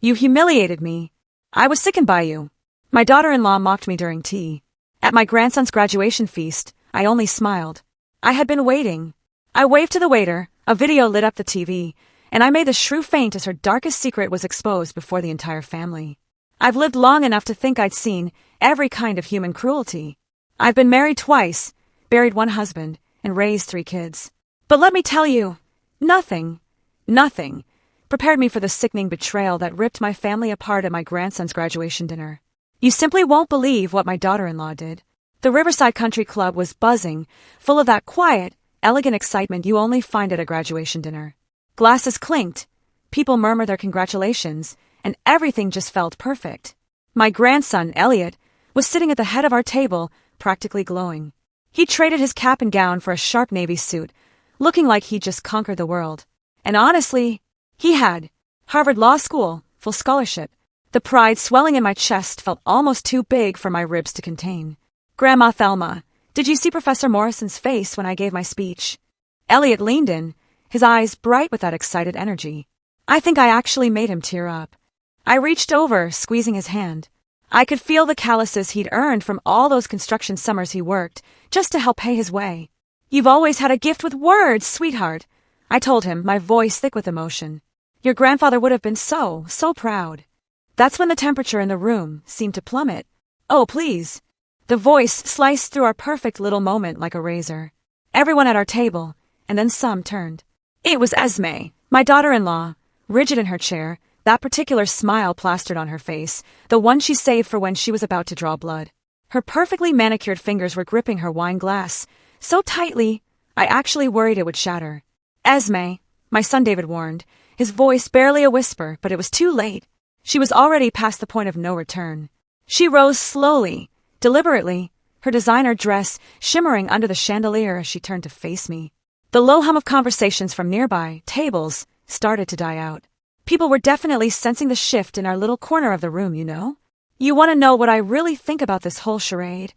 You humiliated me. I was sickened by you. My daughter-in-law mocked me during tea. At my grandson's graduation feast, I only smiled. I had been waiting. I waved to the waiter, a video lit up the TV, and I made the shrew faint as her darkest secret was exposed before the entire family. I've lived long enough to think I'd seen every kind of human cruelty. I've been married twice, buried one husband, and raised 3 kids. But let me tell you, nothing prepared me for the sickening betrayal that ripped my family apart at my grandson's graduation dinner. You simply won't believe what my daughter-in-law did. The Riverside Country Club was buzzing, full of that quiet, elegant excitement you only find at a graduation dinner. Glasses clinked, people murmured their congratulations, and everything just felt perfect. My grandson, Elliot, was sitting at the head of our table, practically glowing. He traded his cap and gown for a sharp navy suit, looking like he'd just conquered the world. And honestly, he had. Harvard Law School, full scholarship. The pride swelling in my chest felt almost too big for my ribs to contain. Grandma Thelma, did you see Professor Morrison's face when I gave my speech? Elliot leaned in, his eyes bright with that excited energy. I think I actually made him tear up. I reached over, squeezing his hand. I could feel the calluses he'd earned from all those construction summers he worked, just to help pay his way. You've always had a gift with words, sweetheart, I told him, my voice thick with emotion. Your grandfather would have been so proud. That's when the temperature in the room seemed to plummet. Oh, please. The voice sliced through our perfect little moment like a razor. Everyone at our table, and then some turned. It was Esme, my daughter-in-law, rigid in her chair, that particular smile plastered on her face, the one she saved for when she was about to draw blood. Her perfectly manicured fingers were gripping her wine glass, so tightly, I actually worried it would shatter. Esme, my son David warned, his voice barely a whisper, but it was too late. She was already past the point of no return. She rose slowly, deliberately, her designer dress shimmering under the chandelier as she turned to face me. The low hum of conversations from nearby tables started to die out. People were definitely sensing the shift in our little corner of the room, you know? You want to know what I really think about this whole charade?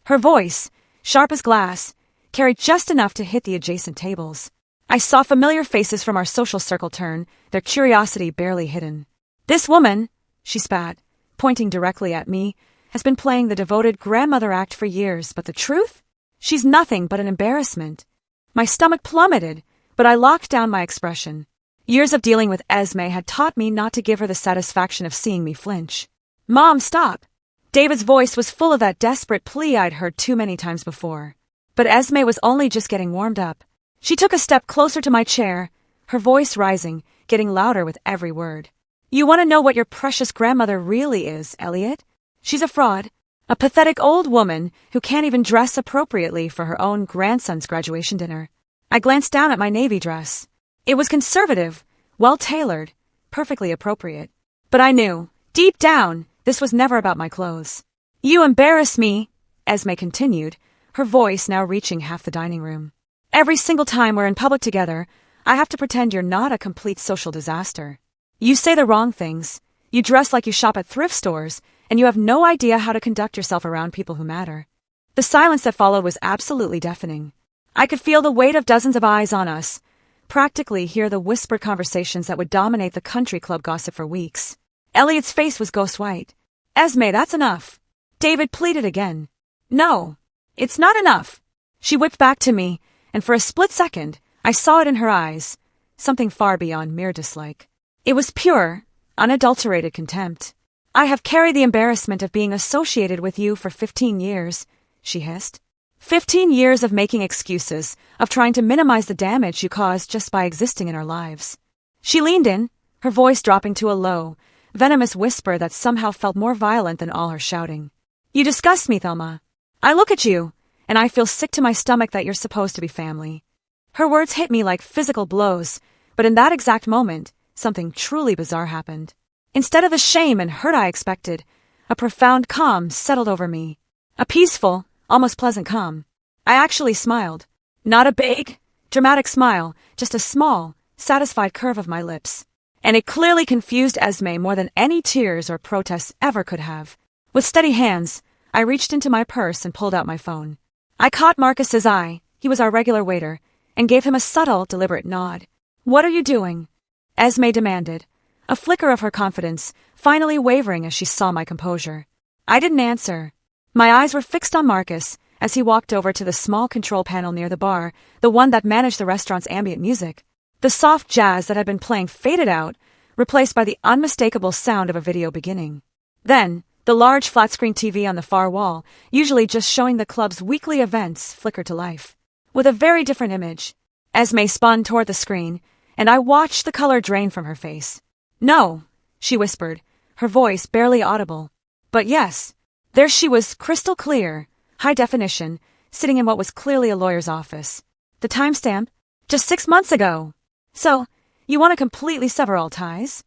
Her voice, sharp as glass, carried just enough to hit the adjacent tables. I saw familiar faces from our social circle turn, their curiosity barely hidden. This woman, she spat, pointing directly at me, has been playing the devoted grandmother act for years, but the truth? She's nothing but an embarrassment. My stomach plummeted, but I locked down my expression. Years of dealing with Esme had taught me not to give her the satisfaction of seeing me flinch. Mom, stop! David's voice was full of that desperate plea I'd heard too many times before. But Esme was only just getting warmed up. She took a step closer to my chair, her voice rising, getting louder with every word. You want to know what your precious grandmother really is, Elliot? She's a fraud, a pathetic old woman who can't even dress appropriately for her own grandson's graduation dinner. I glanced down at my navy dress. It was conservative, well-tailored, perfectly appropriate. But I knew, deep down, this was never about my clothes. You embarrass me, Esme continued, her voice now reaching half the dining room. Every single time we're in public together, I have to pretend you're not a complete social disaster. You say the wrong things, you dress like you shop at thrift stores, and you have no idea how to conduct yourself around people who matter. The silence that followed was absolutely deafening. I could feel the weight of dozens of eyes on us, practically hear the whispered conversations that would dominate the country club gossip for weeks. Elliot's face was ghost white. Esme, that's enough. David pleaded again. No, it's not enough. She whipped back to me, and for a split second, I saw it in her eyes, something far beyond mere dislike. It was pure, unadulterated contempt. I have carried the embarrassment of being associated with you for 15 years, she hissed. 15 years of making excuses, of trying to minimize the damage you caused just by existing in our lives. She leaned in, her voice dropping to a low, venomous whisper that somehow felt more violent than all her shouting. You disgust me, Thelma. I look at you, and I feel sick to my stomach that you're supposed to be family. Her words hit me like physical blows, but in that exact moment, something truly bizarre happened. Instead of the shame and hurt I expected, a profound calm settled over me. A peaceful, almost pleasant calm. I actually smiled. Not a big, dramatic smile, just a small, satisfied curve of my lips. And it clearly confused Esme more than any tears or protests ever could have. With steady hands, I reached into my purse and pulled out my phone. I caught Marcus's eye, he was our regular waiter, and gave him a subtle, deliberate nod. What are you doing? Esme demanded, a flicker of her confidence, finally wavering as she saw my composure. I didn't answer. My eyes were fixed on Marcus as he walked over to the small control panel near the bar, the one that managed the restaurant's ambient music. The soft jazz that had been playing faded out, replaced by the unmistakable sound of a video beginning. Then, the large flat-screen TV on the far wall, usually just showing the club's weekly events, flickered to life. With a very different image, Esme spun toward the screen, and I watched the color drain from her face. "No," she whispered, her voice barely audible. But yes, there she was, crystal clear, high definition, sitting in what was clearly a lawyer's office. The timestamp? Just 6 months ago. "So, you want to completely sever all ties?"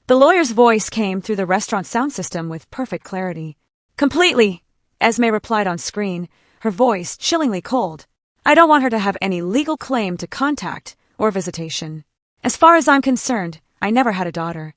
The lawyer's voice came through the restaurant sound system with perfect clarity. "Completely," Esme replied on screen, her voice chillingly cold. "I don't want her to have any legal claim to contact or visitation. As far as I'm concerned, I never had a daughter."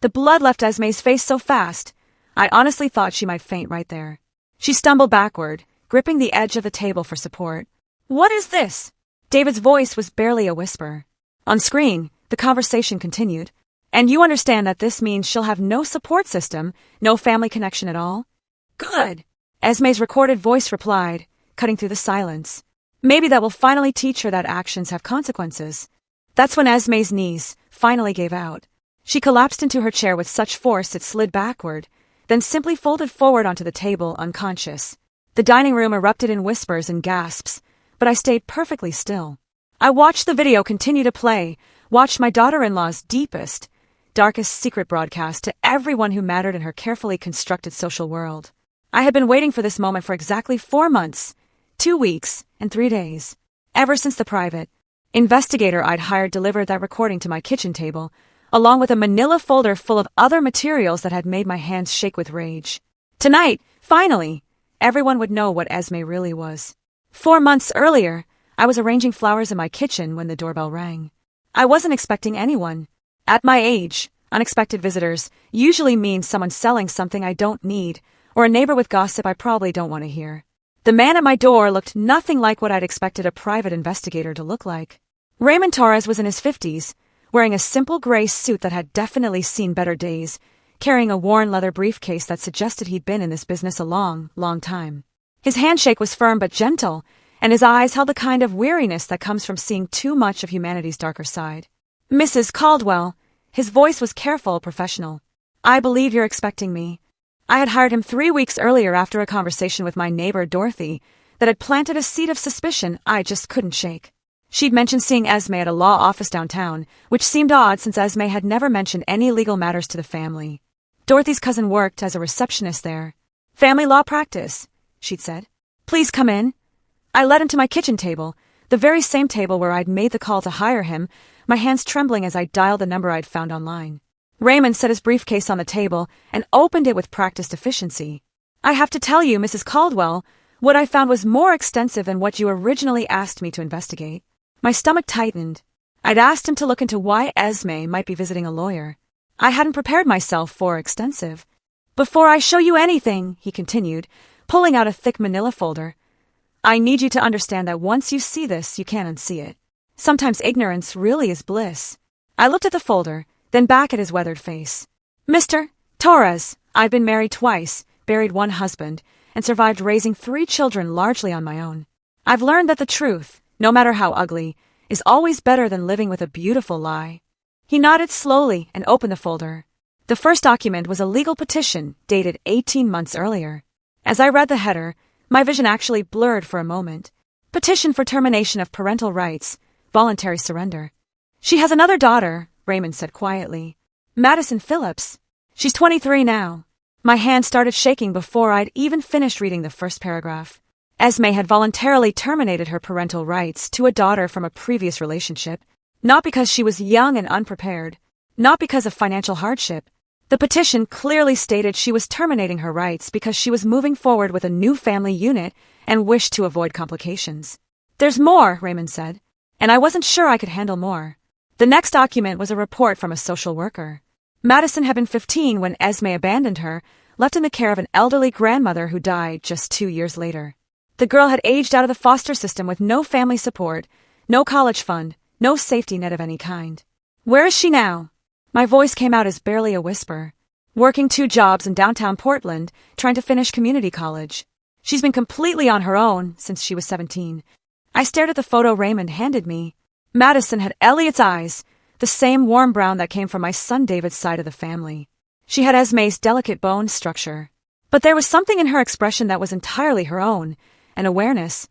The blood left Esme's face so fast, I honestly thought she might faint right there. She stumbled backward, gripping the edge of the table for support. "What is this?" David's voice was barely a whisper. On screen, the conversation continued. "And you understand that this means she'll have no support system, no family connection at all?" "Good," Esme's recorded voice replied, cutting through the silence. "Maybe that will finally teach her that actions have consequences." That's when Esme's knees finally gave out. She collapsed into her chair with such force it slid backward, then simply folded forward onto the table, unconscious. The dining room erupted in whispers and gasps, but I stayed perfectly still. I watched the video continue to play, watched my daughter-in-law's deepest, darkest secret broadcast to everyone who mattered in her carefully constructed social world. I had been waiting for this moment for exactly 4 months, 2 weeks, and 3 days. Ever since the private investigator I'd hired delivered that recording to my kitchen table, along with a manila folder full of other materials that had made my hands shake with rage. Tonight, finally, everyone would know what Esme really was. 4 months earlier, I was arranging flowers in my kitchen when the doorbell rang. I wasn't expecting anyone. At my age, unexpected visitors usually mean someone selling something I don't need, or a neighbor with gossip I probably don't want to hear. The man at my door looked nothing like what I'd expected a private investigator to look like. Raymond Torres was in his 50s, wearing a simple gray suit that had definitely seen better days, carrying a worn leather briefcase that suggested he'd been in this business a long, long time. His handshake was firm but gentle, and his eyes held the kind of weariness that comes from seeing too much of humanity's darker side. "Mrs. Caldwell," his voice was careful, professional. "I believe you're expecting me." I had hired him 3 weeks earlier after a conversation with my neighbor Dorothy that had planted a seed of suspicion I just couldn't shake. She'd mentioned seeing Esme at a law office downtown, which seemed odd since Esme had never mentioned any legal matters to the family. Dorothy's cousin worked as a receptionist there. "Family law practice," she'd said. "Please come in." I led him to my kitchen table, the very same table where I'd made the call to hire him, my hands trembling as I dialed the number I'd found online. Raymond set his briefcase on the table and opened it with practiced efficiency. "I have to tell you, Mrs. Caldwell, what I found was more extensive than what you originally asked me to investigate." My stomach tightened. I'd asked him to look into why Esme might be visiting a lawyer. I hadn't prepared myself for extensive. "Before I show you anything," he continued, pulling out a thick manila folder, "I need you to understand that once you see this, you can't unsee it. Sometimes ignorance really is bliss." I looked at the folder, then back at his weathered face. "Mr. Torres, I've been married twice, buried one husband, and survived raising 3 children largely on my own. I've learned that the truth, no matter how ugly, is always better than living with a beautiful lie." He nodded slowly and opened the folder. The first document was a legal petition dated 18 months earlier. As I read the header, my vision actually blurred for a moment. "Petition for termination of parental rights, voluntary surrender." "She has another daughter," Raymond said quietly. "Madison Phillips. She's 23 now." My hand started shaking before I'd even finished reading the first paragraph. Esme had voluntarily terminated her parental rights to a daughter from a previous relationship, not because she was young and unprepared, not because of financial hardship. The petition clearly stated she was terminating her rights because she was moving forward with a new family unit and wished to avoid complications. "There's more," Raymond said, and I wasn't sure I could handle more. The next document was a report from a social worker. Madison had been 15 when Esme abandoned her, left in the care of an elderly grandmother who died just 2 years later. The girl had aged out of the foster system with no family support, no college fund, no safety net of any kind. "Where is she now?" My voice came out as barely a whisper. Working 2 jobs in downtown Portland, trying to finish community college. She's been completely on her own since she was 17. I stared at the photo Raymond handed me. Madison had Elliot's eyes, the same warm brown that came from my son David's side of the family. She had Esme's delicate bone structure. But there was something in her expression that was entirely her own, an awareness,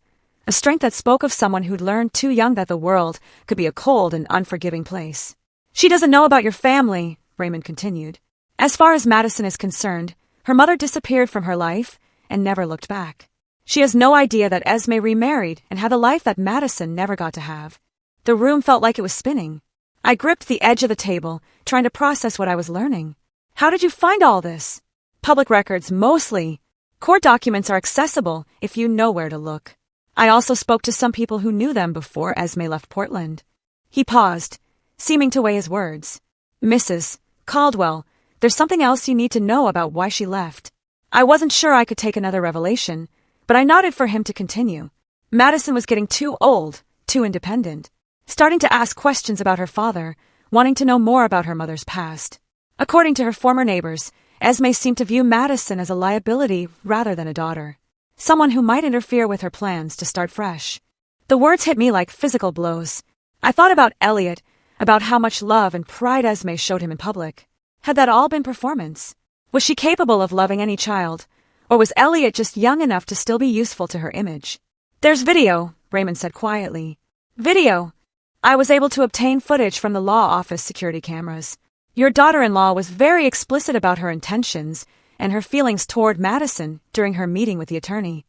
a strength that spoke of someone who'd learned too young that the world could be a cold and unforgiving place. She doesn't know about your family, Raymond continued. As far as Madison is concerned, her mother disappeared from her life and never looked back. She has no idea that Esme remarried and had a life that Madison never got to have. The room felt like it was spinning. I gripped the edge of the table, trying to process what I was learning. How did you find all this? Public records, mostly. Court documents are accessible if you know where to look. I also spoke to some people who knew them before Esme left Portland. He paused, seeming to weigh his words. Mrs. Caldwell, there's something else you need to know about why she left. I wasn't sure I could take another revelation, but I nodded for him to continue. Madison was getting too old, too independent, starting to ask questions about her father, wanting to know more about her mother's past. According to her former neighbors, Esme seemed to view Madison as a liability rather than a daughter, someone who might interfere with her plans to start fresh. The words hit me like physical blows. I thought about Elliot, about how much love and pride Esme showed him in public. Had that all been performance? Was she capable of loving any child? Or was Elliot just young enough to still be useful to her image? There's video, Raymond said quietly. Video. I was able to obtain footage from the law office security cameras. Your daughter-in-law was very explicit about her intentions and her feelings toward Madison during her meeting with the attorney.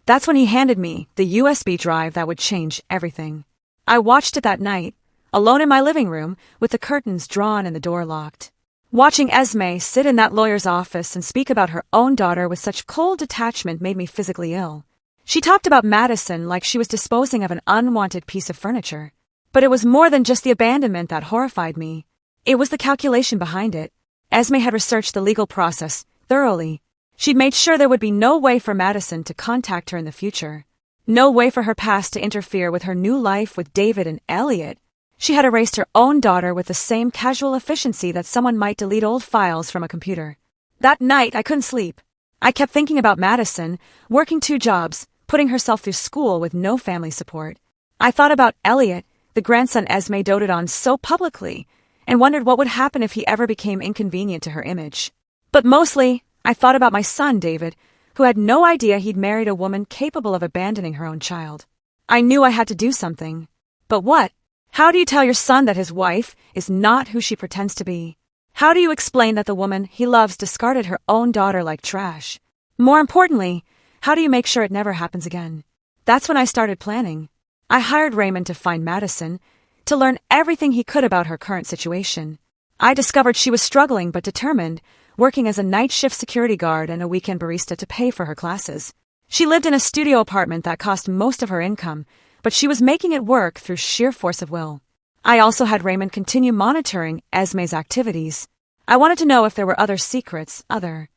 That's when he handed me the USB drive that would change everything. I watched it that night, alone in my living room with the curtains drawn and the door locked. Watching Esme sit in that lawyer's office and speak about her own daughter with such cold detachment made me physically ill. She talked about Madison like she was disposing of an unwanted piece of furniture. But it was more than just the abandonment that horrified me. It was the calculation behind it. Esme had researched the legal process thoroughly. She'd made sure there would be no way for Madison to contact her in the future. No way for her past to interfere with her new life with David and Elliot. She had erased her own daughter with the same casual efficiency that someone might delete old files from a computer. That night, I couldn't sleep. I kept thinking about Madison, working 2 jobs, putting herself through school with no family support. I thought about Elliot, the grandson Esme doted on so publicly, and wondered what would happen if he ever became inconvenient to her image. But mostly, I thought about my son, David, who had no idea he'd married a woman capable of abandoning her own child. I knew I had to do something. But what? How do you tell your son that his wife is not who she pretends to be? How do you explain that the woman he loves discarded her own daughter like trash? More importantly, how do you make sure it never happens again? That's when I started planning. I hired Raymond to find Madison, to learn everything he could about her current situation. I discovered she was struggling but determined, working as a night shift security guard and a weekend barista to pay for her classes. She lived in a studio apartment that cost most of her income, but she was making it work through sheer force of will. I also had Raymond continue monitoring Esme's activities. I wanted to know if there were other secrets, other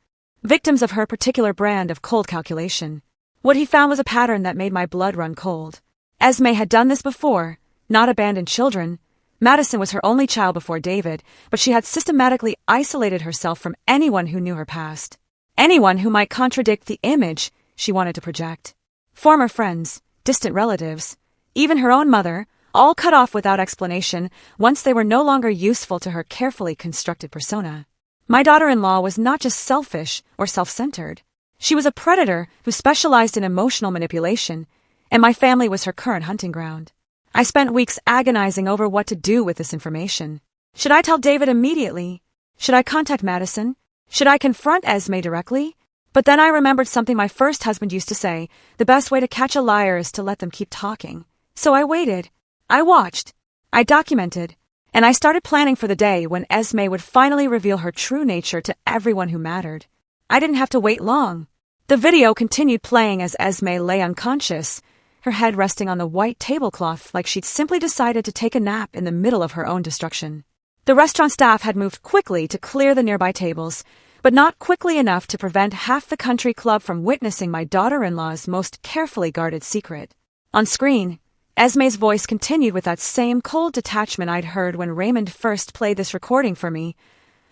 victims of her particular brand of cold calculation. What he found was a pattern that made my blood run cold. Esme had done this before, not abandoned children. Madison was her only child before David, but she had systematically isolated herself from anyone who knew her past. Anyone who might contradict the image she wanted to project. Former friends, distant relatives, even her own mother, all cut off without explanation once they were no longer useful to her carefully constructed persona. My daughter-in-law was not just selfish or self-centered. She was a predator who specialized in emotional manipulation, and my family was her current hunting ground. I spent weeks agonizing over what to do with this information. Should I tell David immediately? Should I contact Madison? Should I confront Esme directly? But then I remembered something my first husband used to say: the best way to catch a liar is to let them keep talking. So I waited. I watched. I documented. And I started planning for the day when Esme would finally reveal her true nature to everyone who mattered. I didn't have to wait long. The video continued playing as Esme lay unconscious, her head resting on the white tablecloth like she'd simply decided to take a nap in the middle of her own destruction. The restaurant staff had moved quickly to clear the nearby tables, but not quickly enough to prevent half the country club from witnessing my daughter-in-law's most carefully guarded secret. On screen, Esme's voice continued with that same cold detachment I'd heard when Raymond first played this recording for me.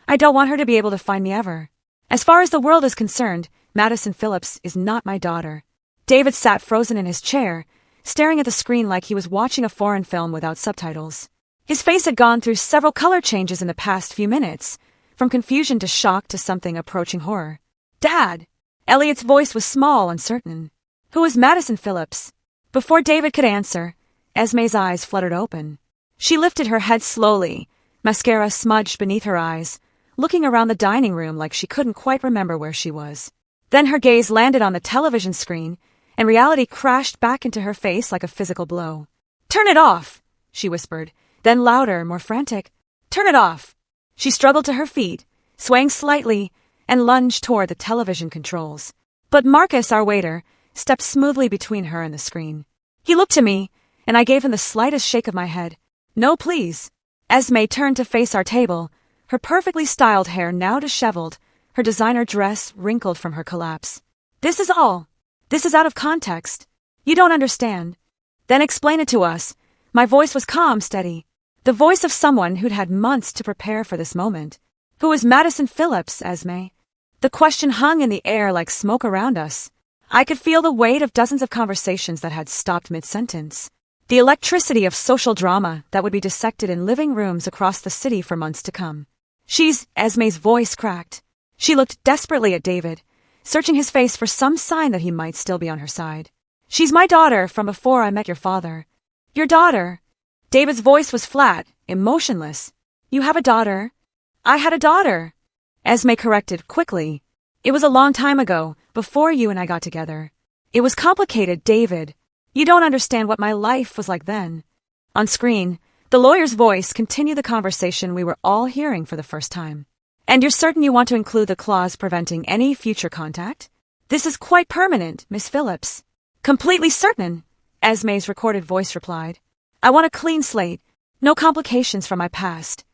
I don't want her to be able to find me ever. As far as the world is concerned, Madison Phillips is not my daughter. David sat frozen in his chair, staring at the screen like he was watching a foreign film without subtitles. His face had gone through several color changes in the past few minutes, from confusion to shock to something approaching horror. Dad! Elliot's voice was small and certain. Who is Madison Phillips? Before David could answer, Esme's eyes fluttered open. She lifted her head slowly, mascara smudged beneath her eyes, looking around the dining room like she couldn't quite remember where she was. Then her gaze landed on the television screen, and reality crashed back into her face like a physical blow. "Turn it off!" she whispered, then louder, more frantic. "Turn it off!" She struggled to her feet, swaying slightly, and lunged toward the television controls. But Marcus, our waiter, stepped smoothly between her and the screen. He looked to me, and I gave him the slightest shake of my head. "No, please." Esme turned to face our table, her perfectly styled hair now disheveled, her designer dress wrinkled from her collapse. "This is all. This is out of context. You don't understand." "Then explain it to us." My voice was calm, steady. The voice of someone who'd had months to prepare for this moment. "Who is Madison Phillips, Esme?" The question hung in the air like smoke around us. I could feel the weight of dozens of conversations that had stopped mid-sentence. The electricity of social drama that would be dissected in living rooms across the city for months to come. "She's..." Esme's voice cracked. She looked desperately at David, searching his face for some sign that he might still be on her side. "She's my daughter from before I met your father." "Your daughter?" David's voice was flat, emotionless. "You have a daughter?" "I had a daughter," Esme corrected quickly. "It was a long time ago, before you and I got together. It was complicated, David. You don't understand what my life was like then." On screen, the lawyer's voice continued the conversation we were all hearing for the first time. "And you're certain you want to include the clause preventing any future contact? This is quite permanent, Miss Phillips." "Completely certain," Esme's recorded voice replied. "I want a clean slate, no complications from my past."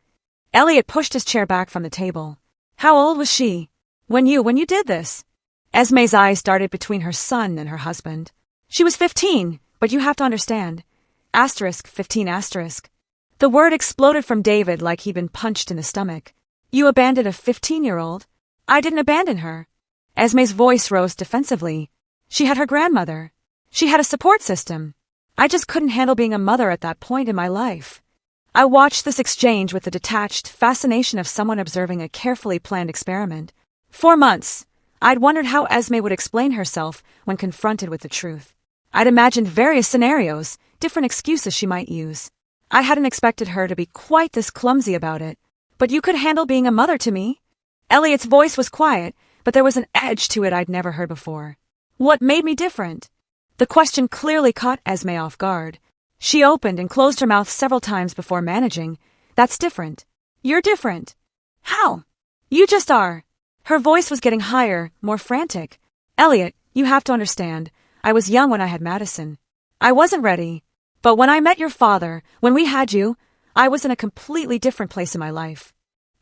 Elliot pushed his chair back from the table. "How old was she when you did this?" Esme's eyes darted between her son and her husband. "She was 15, but you have to understand. Asterisk 15 asterisk." The word exploded from David like he'd been punched in the stomach. "You abandoned a 15-year-old? "I didn't abandon her." Esme's voice rose defensively. "She had her grandmother. She had a support system. I just couldn't handle being a mother at that point in my life." I watched this exchange with the detached fascination of someone observing a carefully planned experiment. For months, I'd wondered how Esme would explain herself when confronted with the truth. I'd imagined various scenarios, different excuses she might use. I hadn't expected her to be quite this clumsy about it. "But you could handle being a mother to me?" Elliot's voice was quiet, but there was an edge to it I'd never heard before. "What made me different?" The question clearly caught Esme off guard. She opened and closed her mouth several times before managing. "That's different. You're different." "How?" "You just are." Her voice was getting higher, more frantic. "Elliot, you have to understand. I was young when I had Madison. I wasn't ready. But when I met your father, when we had you, I was in a completely different place in my life.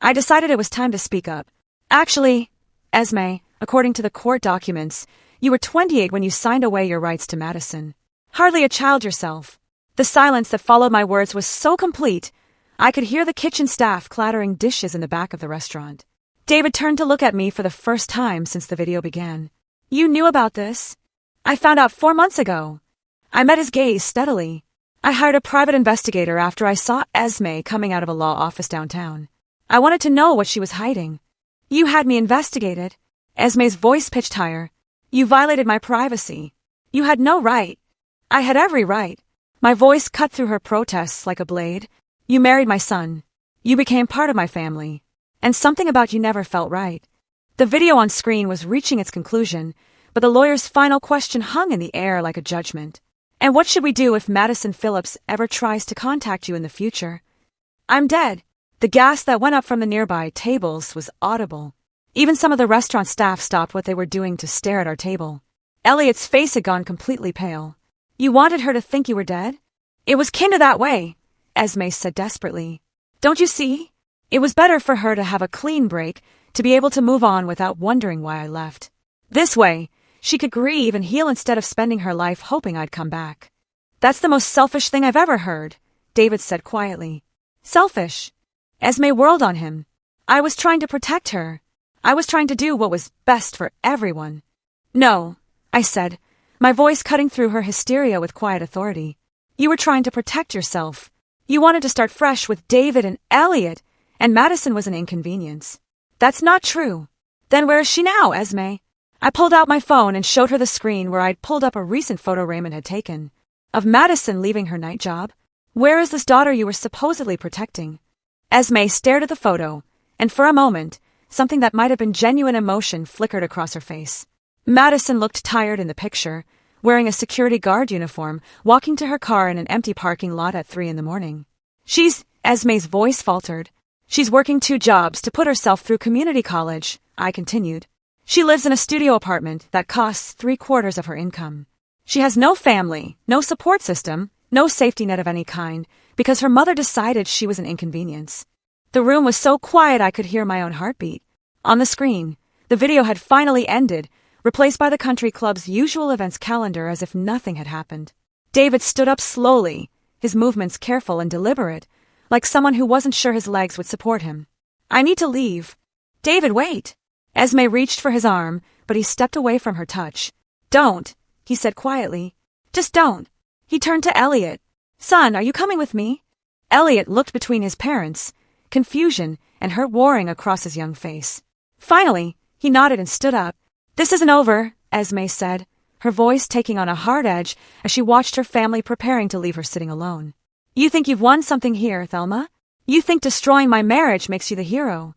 I decided it was time to speak up. Actually, Esme, according to the court documents, you were 28 when you signed away your rights to Madison. Hardly a child yourself." The silence that followed my words was so complete, I could hear the kitchen staff clattering dishes in the back of the restaurant. David turned to look at me for the first time since the video began. "You knew about this?" "I found out 4 months ago." I met his gaze steadily. "I hired a private investigator after I saw Esme coming out of a law office downtown. I wanted to know what she was hiding." "You had me investigated." Esme's voice pitched higher. "You violated my privacy. You had no right." "I had every right." My voice cut through her protests like a blade. "You married my son. You became part of my family. And something about you never felt right." The video on screen was reaching its conclusion, but the lawyer's final question hung in the air like a judgment. "And what should we do if Madison Phillips ever tries to contact you in the future?" "I'm dead." The gas that went up from the nearby tables was audible. Even some of the restaurant staff stopped what they were doing to stare at our table. Elliot's face had gone completely pale. "You wanted her to think you were dead?" "It was kinda that way," Esme said desperately. "Don't you see? It was better for her to have a clean break, to be able to move on without wondering why I left. This way, she could grieve and heal instead of spending her life hoping I'd come back." That's the most selfish thing I've ever heard, David said quietly. Selfish? Esme whirled on him. I was trying to protect her. I was trying to do what was best for everyone. No, I said, my voice cutting through her hysteria with quiet authority. You were trying to protect yourself. You wanted to start fresh with David and Elliot, and Madison was an inconvenience. That's not true. Then where is she now, Esme? I pulled out my phone and showed her the screen where I'd pulled up a recent photo Raymond had taken. Of Madison leaving her night job. Where is this daughter you were supposedly protecting? Esme stared at the photo, and for a moment, something that might have been genuine emotion flickered across her face. Madison looked tired in the picture, wearing a security guard uniform, walking to her car in an empty parking lot at 3 a.m. Esme's voice faltered. She's working 2 jobs to put herself through community college, I continued. She lives in a studio apartment that costs 3/4 of her income. She has no family, no support system, no safety net of any kind, because her mother decided she was an inconvenience. The room was so quiet I could hear my own heartbeat. On the screen, the video had finally ended, replaced by the country club's usual events calendar as if nothing had happened. David stood up slowly, his movements careful and deliberate, like someone who wasn't sure his legs would support him. I need to leave. David, wait. Esme reached for his arm, but he stepped away from her touch. Don't, he said quietly. Just don't. He turned to Elliot. Son, are you coming with me? Elliot looked between his parents, confusion and hurt warring across his young face. Finally, he nodded and stood up. This isn't over, Esme said, her voice taking on a hard edge as she watched her family preparing to leave her sitting alone. You think you've won something here, Thelma? You think destroying my marriage makes you the hero?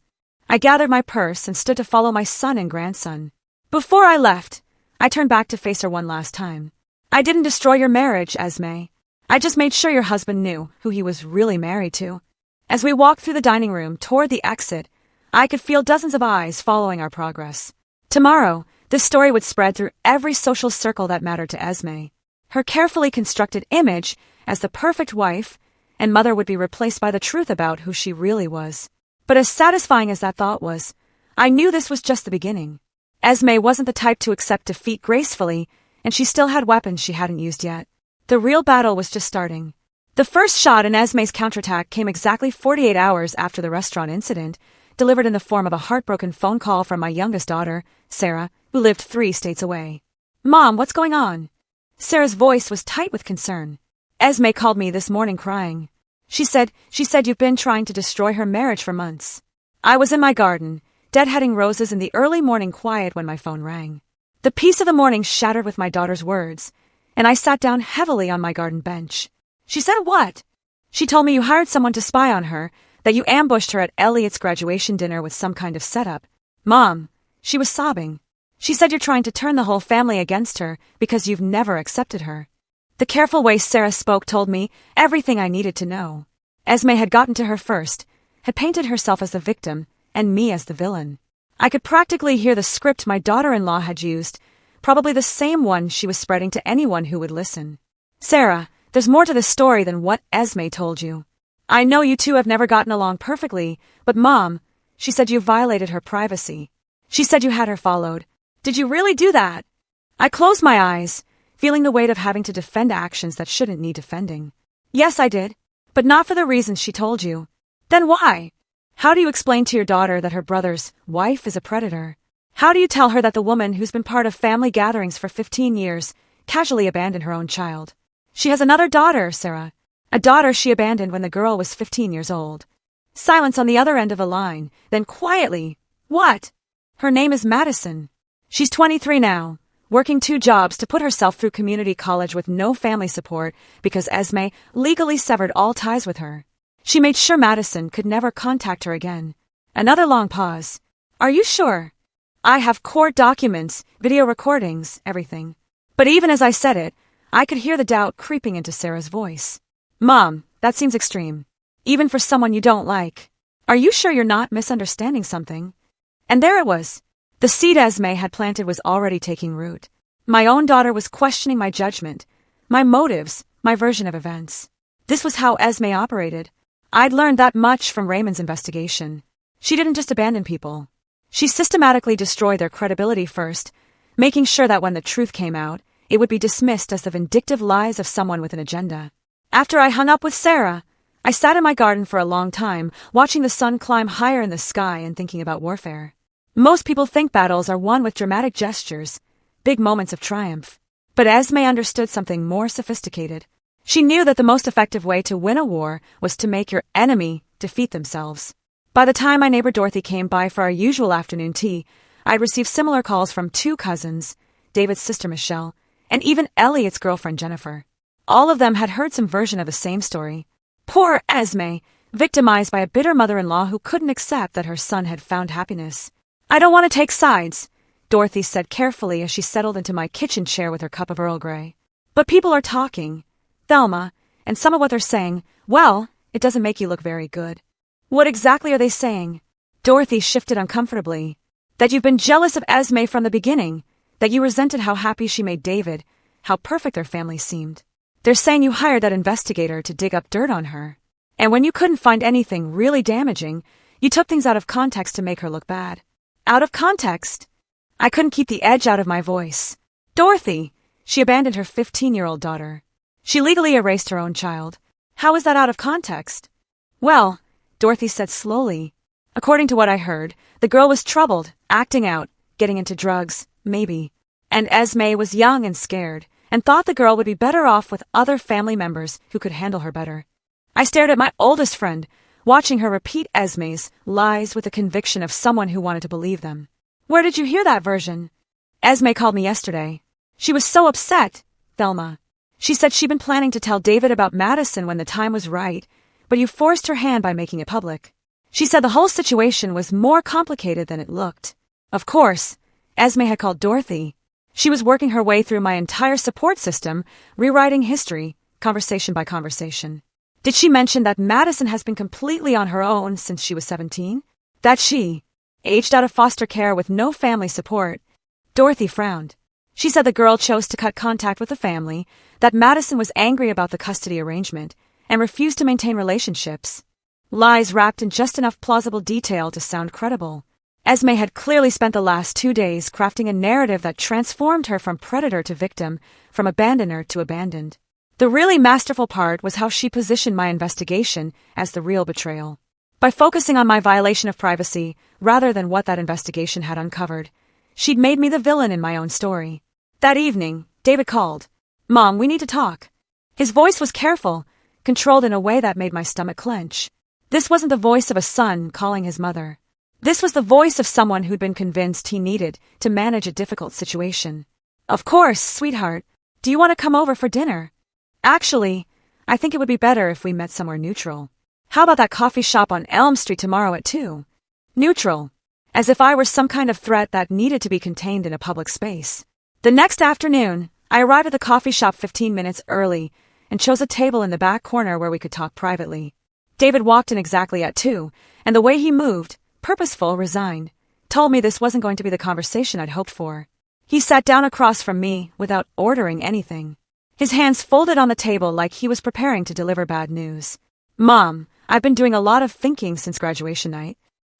I gathered my purse and stood to follow my son and grandson. Before I left, I turned back to face her one last time. I didn't destroy your marriage, Esme. I just made sure your husband knew who he was really married to. As we walked through the dining room toward the exit, I could feel dozens of eyes following our progress. Tomorrow, this story would spread through every social circle that mattered to Esme. Her carefully constructed image as the perfect wife and mother would be replaced by the truth about who she really was. But as satisfying as that thought was, I knew this was just the beginning. Esme wasn't the type to accept defeat gracefully, and she still had weapons she hadn't used yet. The real battle was just starting. The first shot in Esme's counterattack came exactly 48 hours after the restaurant incident, delivered in the form of a heartbroken phone call from my youngest daughter, Sarah, who lived 3 states away. Mom, what's going on? Sarah's voice was tight with concern. Esme called me this morning crying. She said you've been trying to destroy her marriage for months. I was in my garden, deadheading roses in the early morning quiet when my phone rang. The peace of the morning shattered with my daughter's words, and I sat down heavily on my garden bench. She said what? She told me you hired someone to spy on her, that you ambushed her at Elliot's graduation dinner with some kind of setup. Mom, she was sobbing. She said you're trying to turn the whole family against her because you've never accepted her. The careful way Sarah spoke told me everything I needed to know. Esme had gotten to her first, had painted herself as the victim, and me as the villain. I could practically hear the script my daughter-in-law had used, probably the same one she was spreading to anyone who would listen. Sarah, there's more to this story than what Esme told you. I know you two have never gotten along perfectly, but Mom, she said you violated her privacy. She said you had her followed. Did you really do that? I closed my eyes, feeling the weight of having to defend actions that shouldn't need defending. Yes, I did, but not for the reasons she told you. Then why? How do you explain to your daughter that her brother's wife is a predator? How do you tell her that the woman who's been part of family gatherings for 15 years casually abandoned her own child? She has another daughter, Sarah. A daughter she abandoned when the girl was 15 years old. Silence on the other end of a line, then quietly, what? Her name is Madison. She's 23 now, working 2 jobs to put herself through community college with no family support because Esme legally severed all ties with her. She made sure Madison could never contact her again. Another long pause. Are you sure? I have court documents, video recordings, everything. But even as I said it, I could hear the doubt creeping into Sarah's voice. Mom, that seems extreme. Even for someone you don't like. Are you sure you're not misunderstanding something? And there it was. The seed Esme had planted was already taking root. My own daughter was questioning my judgment, my motives, my version of events. This was how Esme operated. I'd learned that much from Raymond's investigation. She didn't just abandon people. She systematically destroyed their credibility first, making sure that when the truth came out, it would be dismissed as the vindictive lies of someone with an agenda. After I hung up with Sarah, I sat in my garden for a long time, watching the sun climb higher in the sky and thinking about warfare. Most people think battles are won with dramatic gestures, big moments of triumph. But Esme understood something more sophisticated. She knew that the most effective way to win a war was to make your enemy defeat themselves. By the time my neighbor Dorothy came by for our usual afternoon tea, I'd received similar calls from 2 cousins, David's sister Michelle, and even Elliot's girlfriend Jennifer. All of them had heard some version of the same story. Poor Esme, victimized by a bitter mother-in-law who couldn't accept that her son had found happiness. I don't want to take sides, Dorothy said carefully as she settled into my kitchen chair with her cup of Earl Grey. But people are talking, Thelma, and some of what they're saying, well, it doesn't make you look very good. What exactly are they saying? Dorothy shifted uncomfortably. That you've been jealous of Esme from the beginning, that you resented how happy she made David, how perfect their family seemed. They're saying you hired that investigator to dig up dirt on her. And when you couldn't find anything really damaging, you took things out of context to make her look bad. Out of context? I couldn't keep the edge out of my voice. Dorothy! She abandoned her 15-year-old daughter. She legally erased her own child. How is that out of context? Well, Dorothy said slowly, according to what I heard, the girl was troubled, acting out, getting into drugs, maybe. And Esme was young and scared, and thought the girl would be better off with other family members who could handle her better. I stared at my oldest friend, watching her repeat Esme's lies with the conviction of someone who wanted to believe them. Where did you hear that version? Esme called me yesterday. She was so upset, Thelma. She said she'd been planning to tell David about Madison when the time was right, but you forced her hand by making it public. She said the whole situation was more complicated than it looked. Of course, Esme had called Dorothy. She was working her way through my entire support system, rewriting history, conversation by conversation. Did she mention that Madison has been completely on her own since she was 17? That she, aged out of foster care with no family support? Dorothy frowned. She said the girl chose to cut contact with the family, that Madison was angry about the custody arrangement, and refused to maintain relationships. Lies wrapped in just enough plausible detail to sound credible. Esme had clearly spent the last 2 days crafting a narrative that transformed her from predator to victim, from abandoner to abandoned. The really masterful part was how she positioned my investigation as the real betrayal. By focusing on my violation of privacy, rather than what that investigation had uncovered, she'd made me the villain in my own story. That evening, David called. Mom, we need to talk. His voice was careful, controlled in a way that made my stomach clench. This wasn't the voice of a son calling his mother. This was the voice of someone who'd been convinced he needed to manage a difficult situation. Of course, sweetheart. Do you want to come over for dinner? Actually, I think it would be better if we met somewhere neutral. How about that coffee shop on Elm Street tomorrow at 2? Neutral. As if I were some kind of threat that needed to be contained in a public space. The next afternoon, I arrived at the coffee shop 15 minutes early and chose a table in the back corner where we could talk privately. David walked in exactly at 2, and the way he moved, purposeful, resigned, told me this wasn't going to be the conversation I'd hoped for. He sat down across from me without ordering anything. His hands folded on the table like he was preparing to deliver bad news. Mom, I've been doing a lot of thinking since graduation night.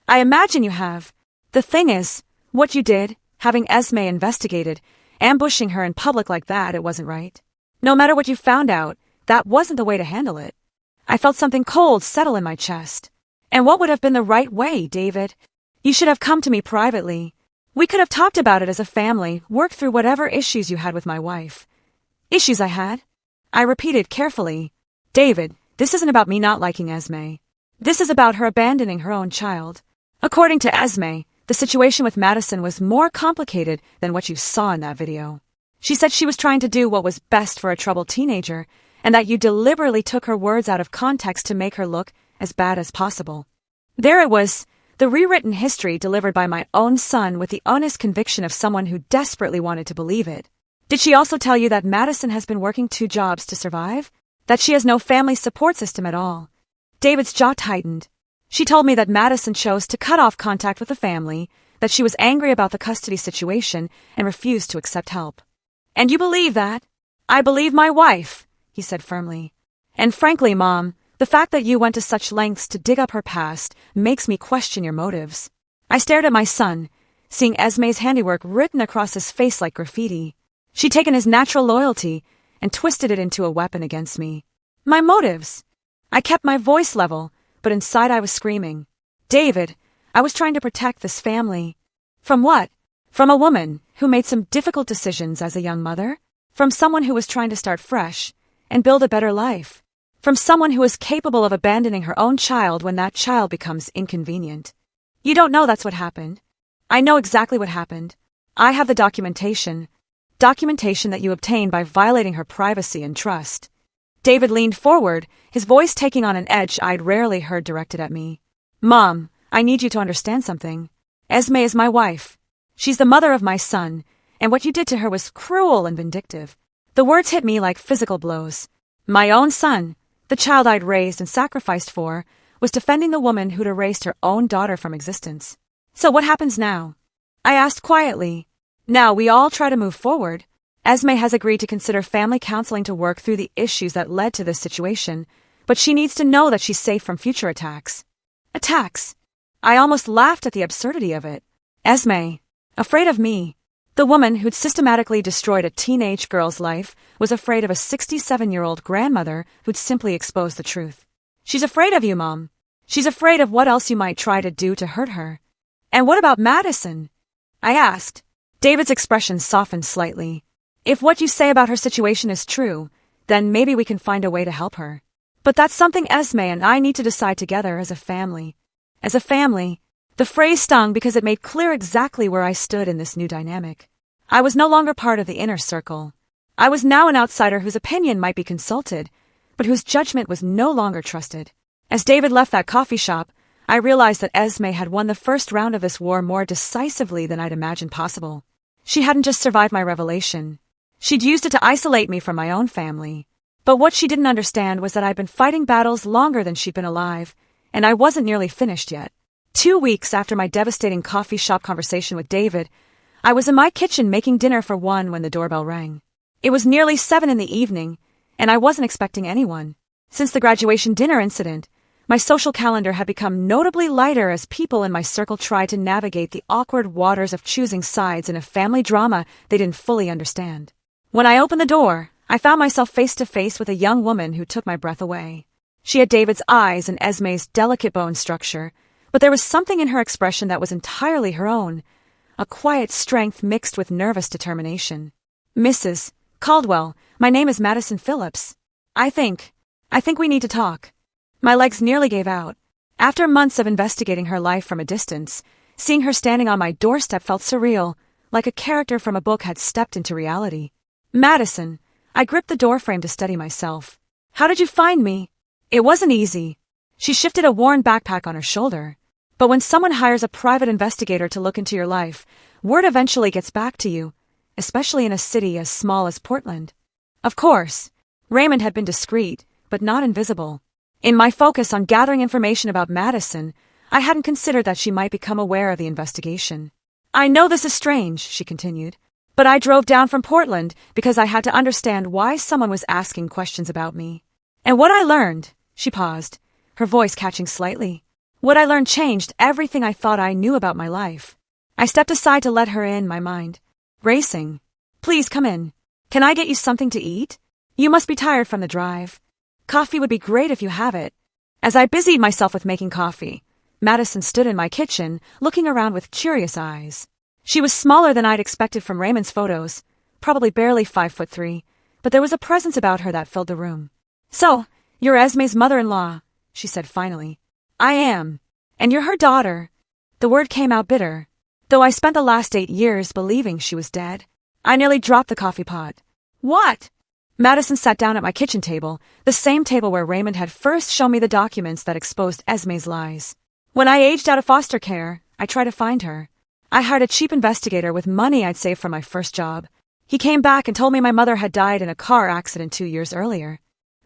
I imagine you have. The thing is, what you did, having Esme investigated, ambushing her in public like that, it wasn't right. No matter what you found out, that wasn't the way to handle it. I felt something cold settle in my chest. And what would have been the right way, David? You should have come to me privately. We could have talked about it as a family, worked through whatever issues you had with my wife. Issues I had? I repeated carefully. David, this isn't about me not liking Esme. This is about her abandoning her own child. According to Esme, the situation with Madison was more complicated than what you saw in that video. She said she was trying to do what was best for a troubled teenager, and that you deliberately took her words out of context to make her look as bad as possible. There it was, the rewritten history delivered by my own son with the honest conviction of someone who desperately wanted to believe it. Did she also tell you that Madison has been working 2 jobs to survive? That she has no family support system at all? David's jaw tightened. She told me that Madison chose to cut off contact with the family, that she was angry about the custody situation and refused to accept help. And you believe that? I believe my wife, he said firmly. And frankly, Mom, the fact that you went to such lengths to dig up her past makes me question your motives. I stared at my son, seeing Esme's handiwork written across his face like graffiti. She'd taken his natural loyalty and twisted it into a weapon against me. My motives. I kept my voice level, but inside I was screaming. David, I was trying to protect this family. From what? From a woman who made some difficult decisions as a young mother? From someone who was trying to start fresh and build a better life? From someone who is capable of abandoning her own child when that child becomes inconvenient? You don't know that's what happened. I know exactly what happened. I have the documentation. Documentation that you obtained by violating her privacy and trust. David leaned forward, his voice taking on an edge I'd rarely heard directed at me. Mom, I need you to understand something. Esme is my wife. She's the mother of my son, and what you did to her was cruel and vindictive. The words hit me like physical blows. My own son, the child I'd raised and sacrificed for, was defending the woman who'd erased her own daughter from existence. So what happens now? I asked quietly. Now we all try to move forward. Esme has agreed to consider family counseling to work through the issues that led to this situation, but she needs to know that she's safe from future attacks. Attacks? I almost laughed at the absurdity of it. Esme, afraid of me. The woman who'd systematically destroyed a teenage girl's life was afraid of a 67-year-old grandmother who'd simply exposed the truth. She's afraid of you, Mom. She's afraid of what else you might try to do to hurt her. And what about Madison? I asked. David's expression softened slightly. If what you say about her situation is true, then maybe we can find a way to help her. But that's something Esme and I need to decide together as a family. As a family. The phrase stung because it made clear exactly where I stood in this new dynamic. I was no longer part of the inner circle. I was now an outsider whose opinion might be consulted, but whose judgment was no longer trusted. As David left that coffee shop, I realized that Esme had won the first round of this war more decisively than I'd imagined possible. She hadn't just survived my revelation. She'd used it to isolate me from my own family. But what she didn't understand was that I'd been fighting battles longer than she'd been alive, and I wasn't nearly finished yet. 2 weeks after my devastating coffee shop conversation with David, I was in my kitchen making dinner for one when the doorbell rang. It was nearly 7 in the evening, and I wasn't expecting anyone. Since the graduation dinner incident, my social calendar had become notably lighter as people in my circle tried to navigate the awkward waters of choosing sides in a family drama they didn't fully understand. When I opened the door, I found myself face to face with a young woman who took my breath away. She had David's eyes and Esme's delicate bone structure, but there was something in her expression that was entirely her own, a quiet strength mixed with nervous determination. Mrs. Caldwell, my name is Madison Phillips. I think we need to talk. My legs nearly gave out. After months of investigating her life from a distance, seeing her standing on my doorstep felt surreal, like a character from a book had stepped into reality. Madison, I gripped the doorframe to steady myself. How did you find me? It wasn't easy. She shifted a worn backpack on her shoulder. But when someone hires a private investigator to look into your life, word eventually gets back to you, especially in a city as small as Portland. Of course, Raymond had been discreet, but not invisible. In my focus on gathering information about Madison, I hadn't considered that she might become aware of the investigation. I know this is strange, she continued, but I drove down from Portland because I had to understand why someone was asking questions about me. And what I learned, she paused, her voice catching slightly. What I learned changed everything I thought I knew about my life. I stepped aside to let her in, my mind racing. Please come in. Can I get you something to eat? You must be tired from the drive. Coffee would be great if you have it. As I busied myself with making coffee, Madison stood in my kitchen, looking around with curious eyes. She was smaller than I'd expected from Raymond's photos, probably barely 5'3", but there was a presence about her that filled the room. So, you're Esme's mother-in-law, she said finally. I am. And you're her daughter. The word came out bitter. Though I spent the last 8 years believing she was dead, I nearly dropped the coffee pot. What? Madison sat down at my kitchen table, the same table where Raymond had first shown me the documents that exposed Esme's lies. When I aged out of foster care, I tried to find her. I hired a cheap investigator with money I'd saved from my first job. He came back and told me my mother had died in a car accident 2 years earlier.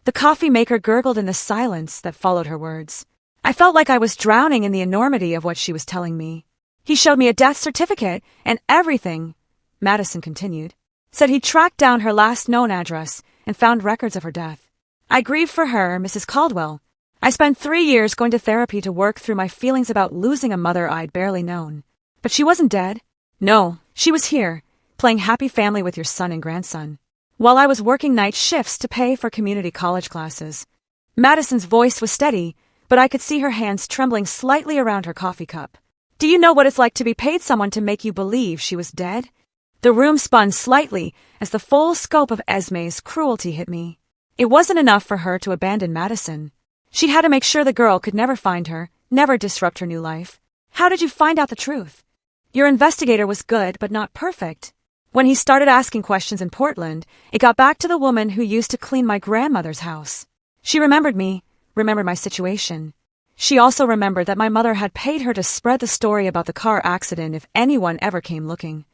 The coffee maker gurgled in the silence that followed her words. I felt like I was drowning in the enormity of what she was telling me. He showed me a death certificate and everything, Madison continued. Said he'd tracked down her last known address and found records of her death. I grieved for her, Mrs. Caldwell. I spent 3 years going to therapy to work through my feelings about losing a mother I'd barely known. But she wasn't dead. No, she was here, playing happy family with your son and grandson, while I was working night shifts to pay for community college classes. Madison's voice was steady, but I could see her hands trembling slightly around her coffee cup. Do you know what it's like to be paid someone to make you believe she was dead? The room spun slightly as the full scope of Esme's cruelty hit me. It wasn't enough for her to abandon Madison. She had to make sure the girl could never find her, never disrupt her new life. How did you find out the truth? Your investigator was good, but not perfect. When he started asking questions in Portland, it got back to the woman who used to clean my grandmother's house. She remembered me, remembered my situation. She also remembered that my mother had paid her to spread the story about the car accident if anyone ever came looking.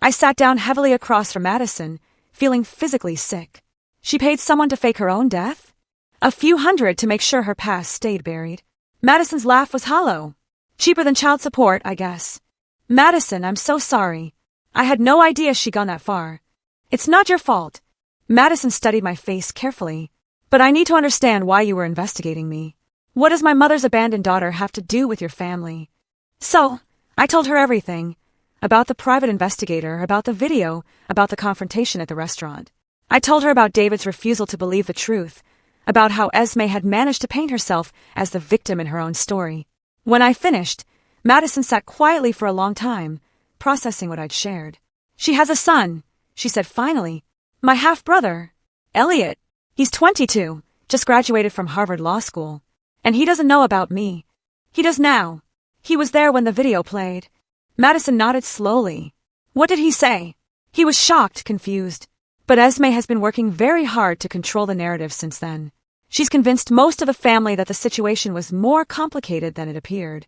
I sat down heavily across from Madison, feeling physically sick. She paid someone to fake her own death? A few hundred to make sure her past stayed buried. Madison's laugh was hollow. Cheaper than child support, I guess. Madison, I'm so sorry. I had no idea she'd gone that far. It's not your fault. Madison studied my face carefully. But I need to understand why you were investigating me. What does my mother's abandoned daughter have to do with your family? So, I told her everything. About the private investigator, about the video, about the confrontation at the restaurant. I told her about David's refusal to believe the truth, about how Esme had managed to paint herself as the victim in her own story. When I finished, Madison sat quietly for a long time, processing what I'd shared. She has a son, she said finally. My half-brother, Elliot. He's 22, just graduated from Harvard Law School. And he doesn't know about me. He does now. He was there when the video played. Madison nodded slowly. What did he say? He was shocked, confused. But Esme has been working very hard to control the narrative since then. She's convinced most of the family that the situation was more complicated than it appeared.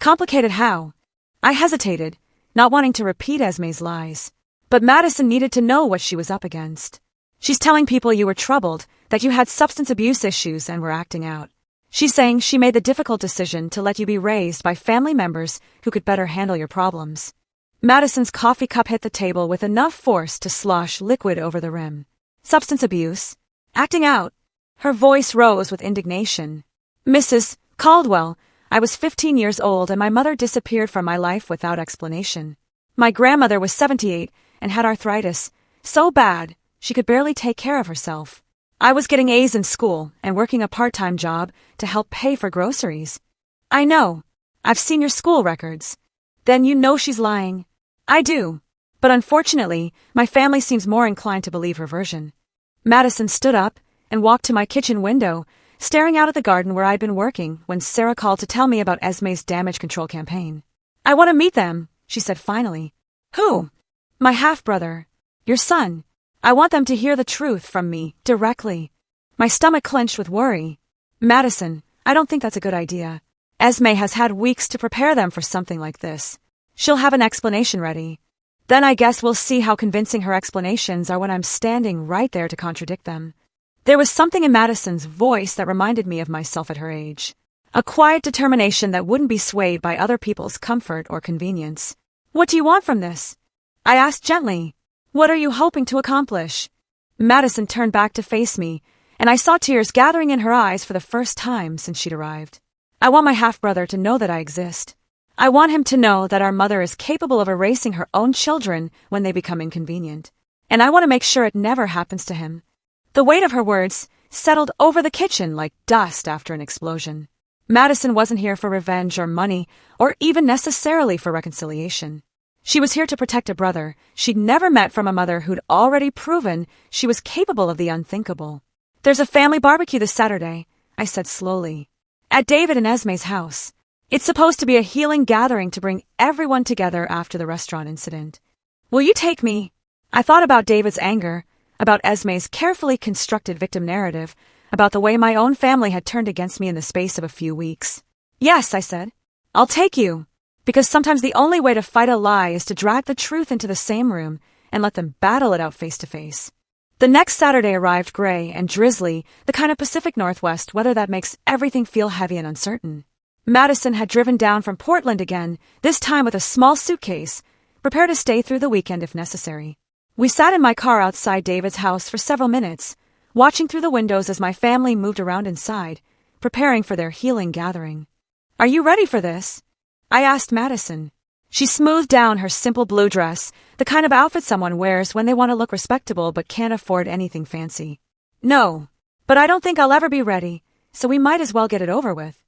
Complicated how? I hesitated, not wanting to repeat Esme's lies. But Madison needed to know what she was up against. She's telling people you were troubled, that you had substance abuse issues and were acting out. She's saying she made the difficult decision to let you be raised by family members who could better handle your problems. Madison's coffee cup hit the table with enough force to slosh liquid over the rim. Substance abuse? Acting out? Her voice rose with indignation. Mrs. Caldwell, I was 15 years old and my mother disappeared from my life without explanation. My grandmother was 78 and had arthritis, so bad she could barely take care of herself. I was getting A's in school and working a part-time job to help pay for groceries. I know. I've seen your school records. Then you know she's lying. I do. But unfortunately, my family seems more inclined to believe her version. Madison stood up and walked to my kitchen window, staring out at the garden where I'd been working when Sarah called to tell me about Esme's damage control campaign. I want to meet them, she said finally. Who? My half-brother. Your son. I want them to hear the truth from me, directly. My stomach clenched with worry. Madison, I don't think that's a good idea. Esme has had weeks to prepare them for something like this. She'll have an explanation ready. Then I guess we'll see how convincing her explanations are when I'm standing right there to contradict them. There was something in Madison's voice that reminded me of myself at her age. A quiet determination that wouldn't be swayed by other people's comfort or convenience. What do you want from this? I asked gently. What are you hoping to accomplish? Madison turned back to face me, and I saw tears gathering in her eyes for the first time since she'd arrived. I want my half-brother to know that I exist. I want him to know that our mother is capable of erasing her own children when they become inconvenient. And I want to make sure it never happens to him. The weight of her words settled over the kitchen like dust after an explosion. Madison wasn't here for revenge or money, or even necessarily for reconciliation. She was here to protect a brother she'd never met from a mother who'd already proven she was capable of the unthinkable. There's a family barbecue this Saturday, I said slowly. At David and Esme's house. It's supposed to be a healing gathering to bring everyone together after the restaurant incident. Will you take me? I thought about David's anger, about Esme's carefully constructed victim narrative, about the way my own family had turned against me in the space of a few weeks. Yes, I said. I'll take you. Because sometimes the only way to fight a lie is to drag the truth into the same room and let them battle it out face to face. The next Saturday arrived gray and drizzly, the kind of Pacific Northwest weather that makes everything feel heavy and uncertain. Madison had driven down from Portland again, this time with a small suitcase, prepared to stay through the weekend if necessary. We sat in my car outside David's house for several minutes, watching through the windows as my family moved around inside, preparing for their healing gathering. Are you ready for this? I asked Madison. She smoothed down her simple blue dress, the kind of outfit someone wears when they want to look respectable but can't afford anything fancy. No, but I don't think I'll ever be ready, so we might as well get it over with.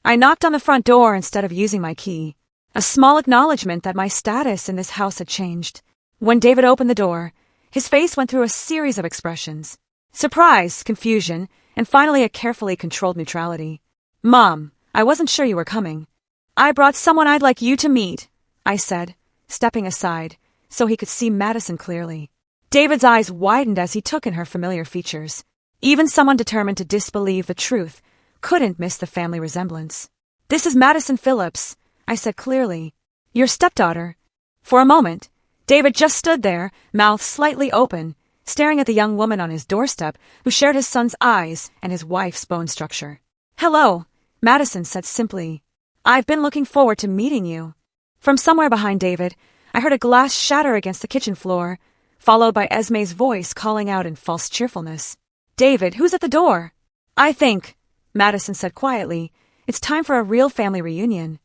I knocked on the front door instead of using my key, a small acknowledgement that my status in this house had changed. When David opened the door, his face went through a series of expressions. Surprise, confusion, and finally a carefully controlled neutrality. Mom, I wasn't sure you were coming. I brought someone I'd like you to meet, I said, stepping aside, so he could see Madison clearly. David's eyes widened as he took in her familiar features. Even someone determined to disbelieve the truth couldn't miss the family resemblance. This is Madison Phillips, I said clearly. Your stepdaughter. For a moment, David just stood there, mouth slightly open, staring at the young woman on his doorstep who shared his son's eyes and his wife's bone structure. Hello, Madison said simply. I've been looking forward to meeting you. From somewhere behind David, I heard a glass shatter against the kitchen floor, followed by Esme's voice calling out in false cheerfulness. David, who's at the door? I think, Madison said quietly, it's time for a real family reunion.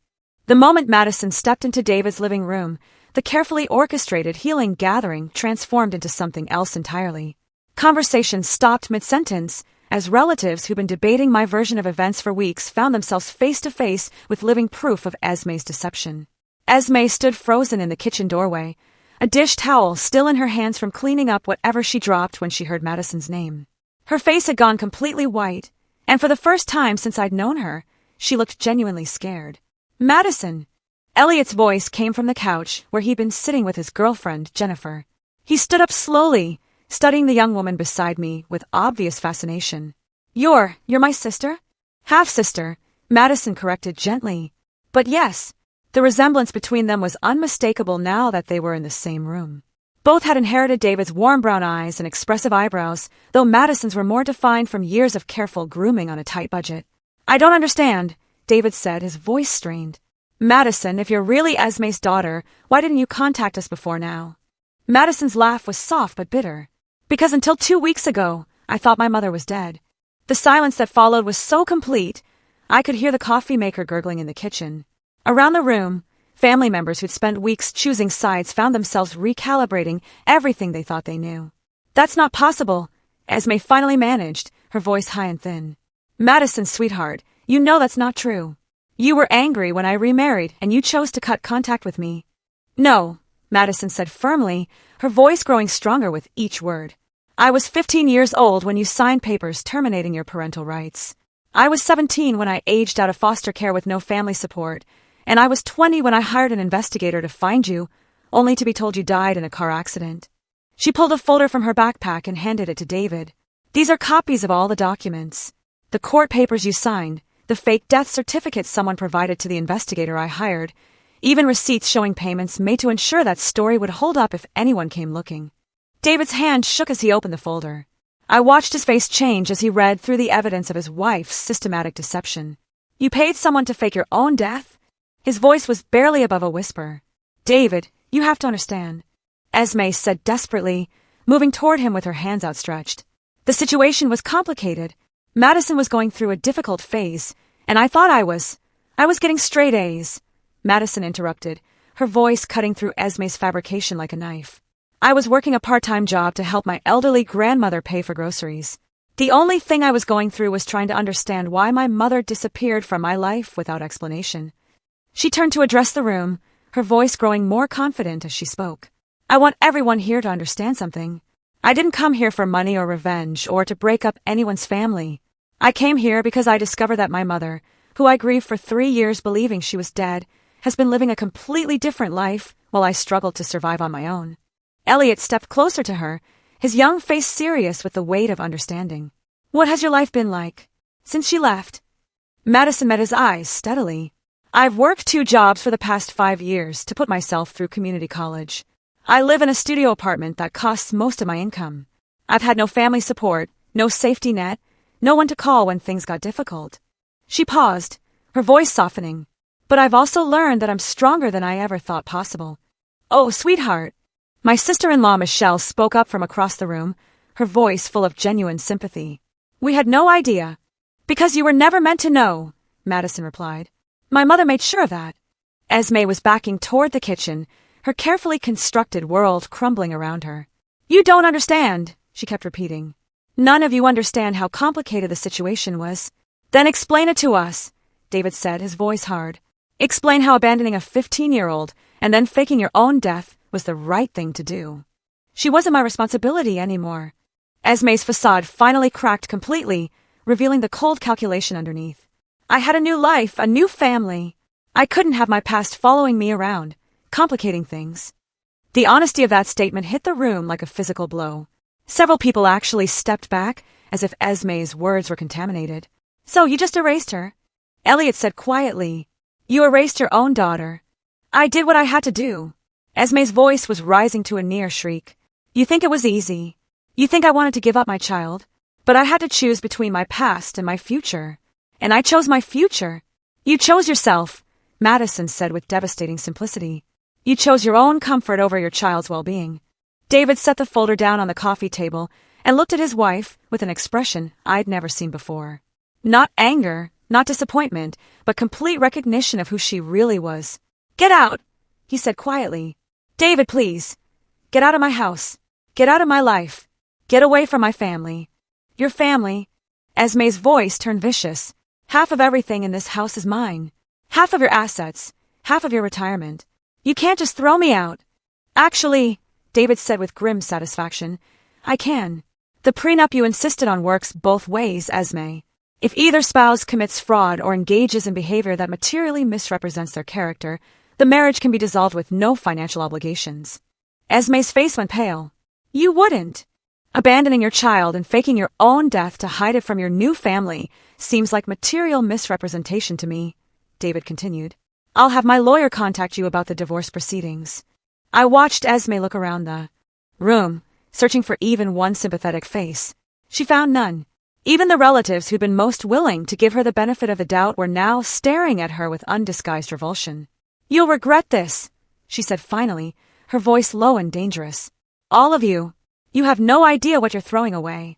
The moment Madison stepped into David's living room, the carefully orchestrated healing gathering transformed into something else entirely. Conversation stopped mid-sentence, as relatives who'd been debating my version of events for weeks found themselves face-to-face with living proof of Esme's deception. Esme stood frozen in the kitchen doorway, a dish towel still in her hands from cleaning up whatever she dropped when she heard Madison's name. Her face had gone completely white, and for the first time since I'd known her, she looked genuinely scared. Madison! Elliot's voice came from the couch where he'd been sitting with his girlfriend, Jennifer. He stood up slowly, studying the young woman beside me with obvious fascination. You're my sister? Half-sister, Madison corrected gently. But yes, the resemblance between them was unmistakable now that they were in the same room. Both had inherited David's warm brown eyes and expressive eyebrows, though Madison's were more defined from years of careful grooming on a tight budget. I don't understand, David said, his voice strained. Madison, if you're really Esme's daughter, why didn't you contact us before now? Madison's laugh was soft but bitter. Because until 2 weeks ago, I thought my mother was dead. The silence that followed was so complete, I could hear the coffee maker gurgling in the kitchen. Around the room, family members who'd spent weeks choosing sides found themselves recalibrating everything they thought they knew. That's not possible, Esme finally managed, her voice high and thin. Madison, sweetheart, you know that's not true. You were angry when I remarried and you chose to cut contact with me. No, Madison said firmly, her voice growing stronger with each word. I was 15 years old when you signed papers terminating your parental rights. I was 17 when I aged out of foster care with no family support, and I was 20 when I hired an investigator to find you, only to be told you died in a car accident. She pulled a folder from her backpack and handed it to David. These are copies of all the documents. The court papers you signed, the fake death certificates someone provided to the investigator I hired, even receipts showing payments made to ensure that story would hold up if anyone came looking. David's hand shook as he opened the folder. I watched his face change as he read through the evidence of his wife's systematic deception. You paid someone to fake your own death? His voice was barely above a whisper. David, you have to understand, Esme said desperately, moving toward him with her hands outstretched. The situation was complicated. Madison was going through a difficult phase, and I thought I was getting straight A's. Madison interrupted, her voice cutting through Esme's fabrication like a knife. I was working a part-time job to help my elderly grandmother pay for groceries. The only thing I was going through was trying to understand why my mother disappeared from my life without explanation. She turned to address the room, her voice growing more confident as she spoke. I want everyone here to understand something. I didn't come here for money or revenge or to break up anyone's family. I came here because I discovered that my mother, who I grieved for 3 years believing she was dead, has been living a completely different life while I struggled to survive on my own. Elliot stepped closer to her, his young face serious with the weight of understanding. What has your life been like since she left? Madison met his eyes steadily. I've worked 2 jobs for the past 5 years to put myself through community college. I live in a studio apartment that costs most of my income. I've had no family support, no safety net, no one to call when things got difficult. She paused, her voice softening. But I've also learned that I'm stronger than I ever thought possible. Oh, sweetheart. My sister-in-law Michelle spoke up from across the room, her voice full of genuine sympathy. We had no idea. Because you were never meant to know, Madison replied. My mother made sure of that. Esme was backing toward the kitchen, her carefully constructed world crumbling around her. You don't understand, she kept repeating. None of you understand how complicated the situation was. Then explain it to us, David said, his voice hard. Explain how abandoning a 15-year-old and then faking your own death was the right thing to do. She wasn't my responsibility anymore. Esme's facade finally cracked completely, revealing the cold calculation underneath. I had a new life, a new family. I couldn't have my past following me around, complicating things. The honesty of that statement hit the room like a physical blow. Several people actually stepped back, as if Esme's words were contaminated. So you just erased her? Elliot said quietly. You erased your own daughter. I did what I had to do. Esme's voice was rising to a near shriek. You think it was easy. You think I wanted to give up my child. But I had to choose between my past and my future. And I chose my future. You chose yourself, Madison said with devastating simplicity. You chose your own comfort over your child's well-being. David set the folder down on the coffee table and looked at his wife with an expression I'd never seen before. Not anger, not disappointment, but complete recognition of who she really was. Get out, he said quietly. David, please. Get out of my house. Get out of my life. Get away from my family. Your family. Esme's voice turned vicious. Half of everything in this house is mine. Half of your assets. Half of your retirement. You can't just throw me out. Actually, David said with grim satisfaction, I can. The prenup you insisted on works both ways, Esme. If either spouse commits fraud or engages in behavior that materially misrepresents their character, the marriage can be dissolved with no financial obligations. Esme's face went pale. You wouldn't. Abandoning your child and faking your own death to hide it from your new family seems like material misrepresentation to me, David continued. I'll have my lawyer contact you about the divorce proceedings. I watched Esme look around the room, searching for even one sympathetic face. She found none. Even the relatives who'd been most willing to give her the benefit of the doubt were now staring at her with undisguised revulsion. You'll regret this, she said finally, her voice low and dangerous. All of you. You have no idea what you're throwing away.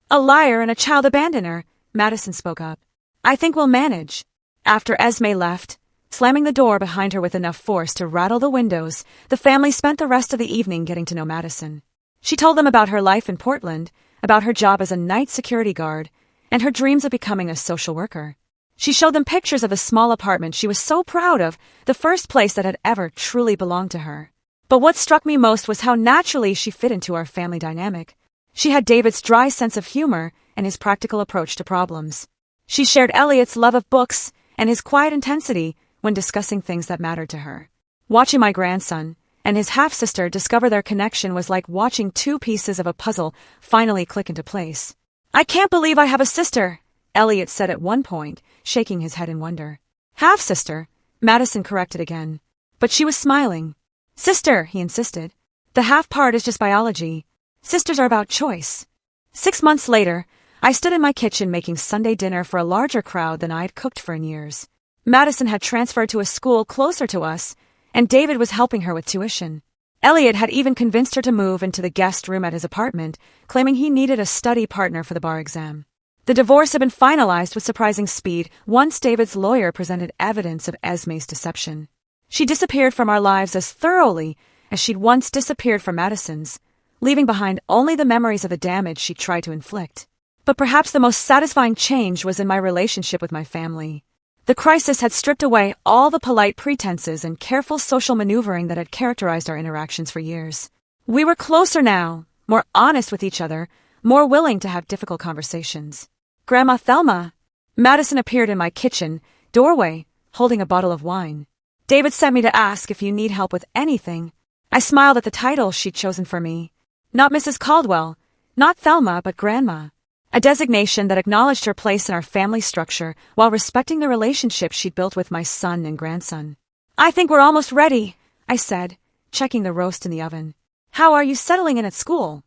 A liar and a child abandoner, Madison spoke up. I think we'll manage. After Esme left, slamming the door behind her with enough force to rattle the windows, the family spent the rest of the evening getting to know Madison. She told them about her life in Portland, about her job as a night security guard, and her dreams of becoming a social worker. She showed them pictures of the small apartment she was so proud of, the first place that had ever truly belonged to her. But what struck me most was how naturally she fit into our family dynamic. She had David's dry sense of humor and his practical approach to problems. She shared Elliot's love of books and his quiet intensity when discussing things that mattered to her. Watching my grandson and his half-sister discover their connection was like watching two pieces of a puzzle finally click into place. I can't believe I have a sister, Elliot said at one point, shaking his head in wonder. Half-sister, Madison corrected again. But she was smiling. Sister, he insisted. The half part is just biology. Sisters are about choice. 6 months later, I stood in my kitchen making Sunday dinner for a larger crowd than I'd cooked for in years. Madison had transferred to a school closer to us, and David was helping her with tuition. Elliot had even convinced her to move into the guest room at his apartment, claiming he needed a study partner for the bar exam. The divorce had been finalized with surprising speed once David's lawyer presented evidence of Esme's deception. She disappeared from our lives as thoroughly as she'd once disappeared from Madison's, leaving behind only the memories of the damage she tried to inflict. But perhaps the most satisfying change was in my relationship with my family. The crisis had stripped away all the polite pretenses and careful social maneuvering that had characterized our interactions for years. We were closer now, more honest with each other, more willing to have difficult conversations. Grandma Thelma. Madison appeared in my kitchen doorway, holding a bottle of wine. David sent me to ask if you need help with anything. I smiled at the title she'd chosen for me. Not Mrs. Caldwell, not Thelma, but Grandma. A designation that acknowledged her place in our family structure while respecting the relationship she'd built with my son and grandson. I think we're almost ready, I said, checking the roast in the oven. How are you settling in at school?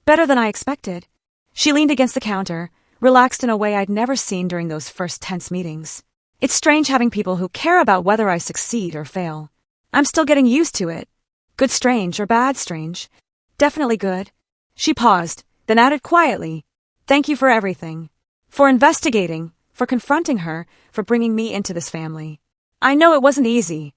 Better than I expected. She leaned against the counter, relaxed in a way I'd never seen during those first tense meetings. It's strange having people who care about whether I succeed or fail. I'm still getting used to it. Good strange or bad strange? Definitely good. She paused, then added quietly, Thank you for everything. For investigating, for confronting her, for bringing me into this family. I know it wasn't easy.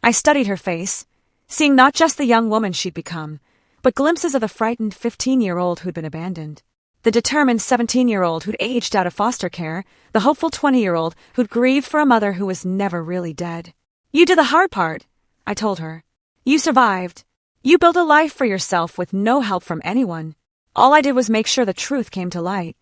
I studied her face, seeing not just the young woman she'd become, but glimpses of the frightened 15-year-old who'd been abandoned, the determined 17-year-old who'd aged out of foster care, the hopeful 20-year-old who'd grieved for a mother who was never really dead. You did the hard part, I told her. You survived. You built a life for yourself with no help from anyone. All I did was make sure the truth came to light.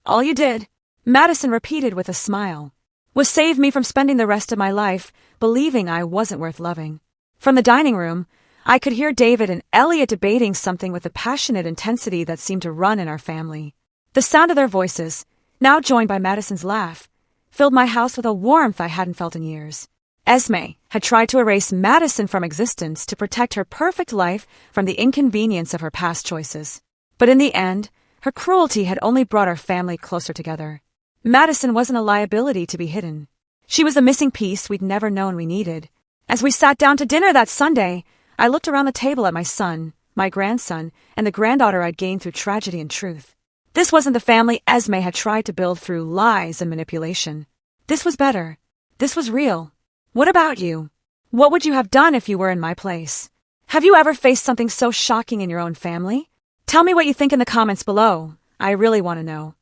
All you did, Madison repeated with a smile, was save me from spending the rest of my life believing I wasn't worth loving. From the dining room, I could hear David and Elliot debating something with a passionate intensity that seemed to run in our family. The sound of their voices, now joined by Madison's laugh, filled my house with a warmth I hadn't felt in years. Esme had tried to erase Madison from existence to protect her perfect life from the inconvenience of her past choices. But in the end, her cruelty had only brought our family closer together. Madison wasn't a liability to be hidden. She was the missing piece we'd never known we needed. As we sat down to dinner that Sunday, I looked around the table at my son, my grandson, and the granddaughter I'd gained through tragedy and truth. This wasn't the family Esme had tried to build through lies and manipulation. This was better. This was real. What about you? What would you have done if you were in my place? Have you ever faced something so shocking in your own family? Tell me what you think in the comments below. I really want to know.